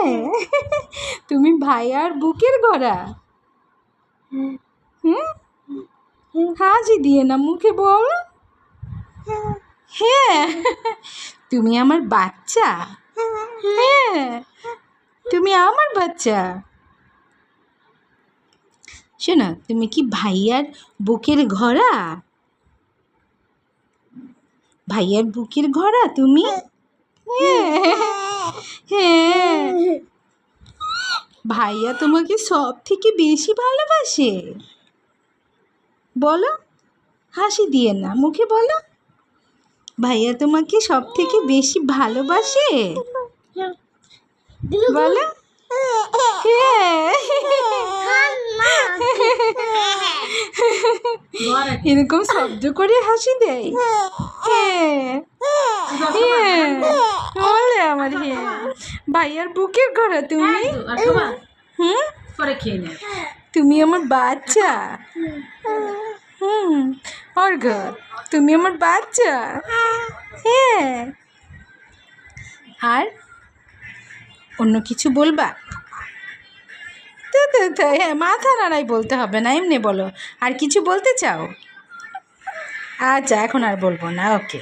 হ্যাঁ তুমি ভাইয়ার বুকের গড়া। হুম, হাসি দিয়ে না, মুখে বল। হ্যাঁ তুমি আমার বাচ্চা। হ্যাঁ তুমি আমার বাচ্চা। শোনো, তুমি কি ভাইয়ার বুকের ঘোড়া? ভাইয়ার বুকের ঘোড়া তুমি? হ্যাঁ, ভাইয়া তোমাকে সব থেকে বেশি ভালোবাসে। বলো, হাসি দিয়ে না, মুখে বলো। ভাইয়া তোমাকে সব থেকে বেশি ভালোবাসে। বলো। এরকম শব্দ করে হাসি দেয়। বলে আমার ভাইয়ার বুকের ঘোড়া তুমি। তুমি আমার বাচ্চা। অর্ঘ, তুমি আমার বাচ্চা। হ্যাঁ, আর অন্য কিছু বলবা? হ্যাঁ, মাথা নাড়াই বলতে হবে না, এমনি বলো। আর কিছু বলতে চাও? আচ্ছা, এখন আর বলবো না, ওকে।